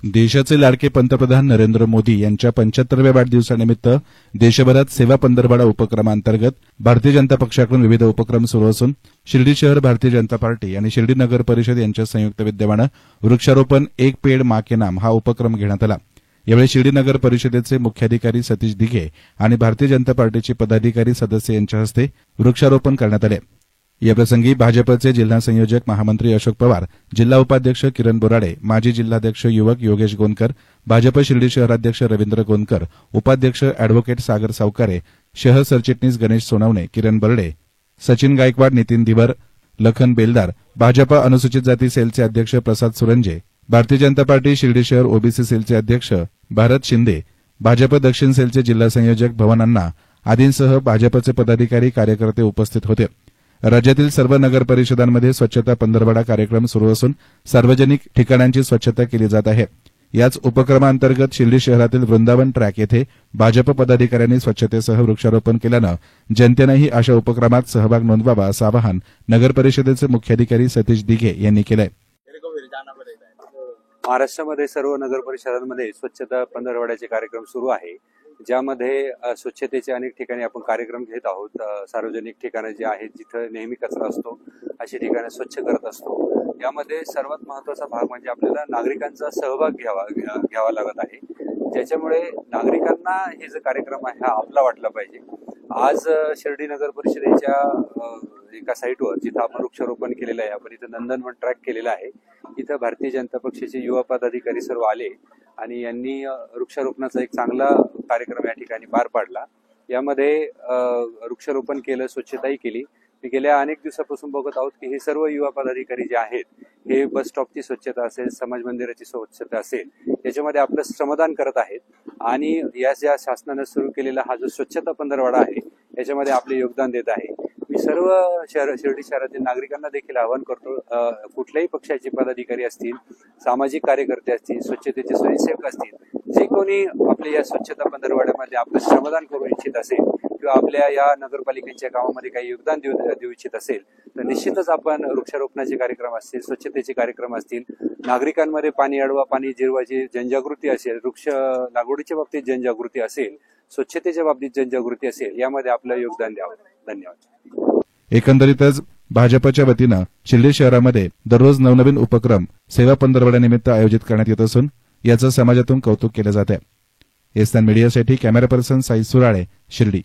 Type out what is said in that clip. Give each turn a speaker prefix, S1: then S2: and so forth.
S1: देशाचे लाडके पंतप्रधान नरेंद्र मोदी यांच्या 75व्या वाढदिवसानिमित्त देशभरात सेवा पंधरवडा उपक्रमांतर्गत भारतीय जनता पक्षाकडून विविध उपक्रम सुरू असून शिर्डी शहर भारतीय जनता पार्टी आणि शिर्डी नगर परिषद यांच्या संयुक्त विद्यमाने वृक्षारोपण एक पेड़ मां के नाम हा उपक्रम घेण्यात आला। यावेळी शिर्डी नगर परिषदेचे मुख्याधिकारी सतीश दिघे आणि भारतीय जनता पार्टीचे पदाधिकारी सदस्य यांच्या हस्ते वृक्षारोपण करण्यात आले। याप्रसंगी भाजपचे जिल्हा संयोजक महामंत्री अशोक पवार, जिल्हा उपाध्यक्ष किरण बोराडे, माजी जिल्हाध्यक्ष युवक योगेश गोनकर, भाजप शिर्डी शहराध्यक्ष रवींद्र गोनकर, उपाध्यक्ष अॅडव्होकेट सागर सावकारे, शहर सरचिटणीस गणेश सोनवणे, किरण बर्डे, सचिन गायकवाड, नितीन दिवर, लखन बेलदार, भाजप अनुसूचित जाती सेलचे अध्यक्ष प्रसाद सुरंजे, भारतीय जनता पार्टी शिर्डी शहर ओबीसी सेलचे अध्यक्ष भारत शिंदे, भाजप दक्षिण सेलचे जिल्हा संयोजक भवन अण्णा आदींसह भाजपचे पदाधिकारी कार्यकर्ते उपस्थित होते। राज्यातील सर्व नगर परिषदांमध्ये स्वच्छता पंधरवडा कार्यक्रम सुरू असून सार्वजनिक ठिकाणांची स्वच्छता केली जात आहे। याच उपक्रमांतर्गत शिर्डी शहरातील वृंदावन ट्रॅक येथे भाजप पदाधिकाऱ्यांनी स्वच्छतेसह वृक्षारोपण केल्यानं जनतेनेही अशा उपक्रमात सहभाग नोंदवावा असं आवाहन नगर परिषदेचे मुख्याधिकारी सतीश दिघे यांनी केलंय।
S2: महाराष्ट्रामध्ये सर्व नगर परिषदांमध्ये स्वच्छता पंधरवड्याचे कार्यक्रम सुरू आहे, ज्यामध्ये स्वच्छतेचे अनेक ठिकाणी आपण कार्यक्रम घेत आहोत। सार्वजनिक ठिकाणे जे आहेत जिथे नेहमी कचरा असतो अशी ठिकाणे स्वच्छ करत असतो। यामध्ये सर्वात महत्त्वाचा भाग म्हणजे आपल्याला नागरिकांचा सहभाग घ्यावा लागत आहे, ज्याच्यामुळे नागरिकांना हे जो कार्यक्रम आहे हा आपला वाटला पाहिजे। आज शिर्डी नगर परिषदेच्या एका साईटवर जिथं आपण वृक्षारोपण केलेलं आहे, आपण इथं नंदनवन ट्रॅक केलेला आहे, इथं भारतीय जनता पक्षाचे युवा पदाधिकारी सर्व आले आणि यांनी वृक्षारोपणाचा एक चांगला कार्यक्रम या ठिकाणी पार पाडला। यामध्ये वृक्षारोपण केलं, स्वच्छताही केली। मी गेल्या अनेक दिवसापासून बघत आहोत की हे सर्व युवा पदाधिकारी जे आहेत हे बस स्टॉपची स्वच्छता असेल, समाज मंदिराची स्वच्छता असेल, याच्यामध्ये आपलं श्रमदान करत आहेत आणि या ज्या शासनाने सुरू केलेला हा जो स्वच्छता पंधरवडा आहे याच्यामध्ये आपले योगदान देत आहे। मी सर्व शिर्डी शहरातील नागरिकांना देखील आवाहन करतो, कुठल्याही पक्षाचे पदाधिकारी असतील, सामाजिक कार्यकर्ते असतील, स्वच्छतेचे स्वयंसेवक असतील, जे कोणी आपल्या या स्वच्छता पंधरवड्यामध्ये आपलं श्रमदान करू इच्छित असेल किंवा आपल्या या नगरपालिकेच्या कामामध्ये काही योगदान देऊ इच्छित असेल तर निश्चितच आपण वृक्षारोपणाचे कार्यक्रम असतील, स्वच्छतेचे कार्यक्रम असतील, नागरिकांमध्ये पाणी अडवा पाणी जिरवाची जनजागृती असेल, वृक्ष लागवडीच्या बाबतीत जनजागृती असेल, स्वच्छतेच्या बाबतीत जनजागृती असेल, यामध्ये आपलं योगदान द्यावं। धन्यवाद।
S1: एकंदरीतच भाजपच्या वतीनं शिर्डी शहरामध्ये दररोज नवनवीन उपक्रम सेवा पंधरवड्यानिमित्त आयोजित करण्यात येत असून याचं समाजातून कौतुक केलं जात आहे। एस्तान मीडियासाठी कॅमेरा पर्सन साई सुराळे, शिर्डी।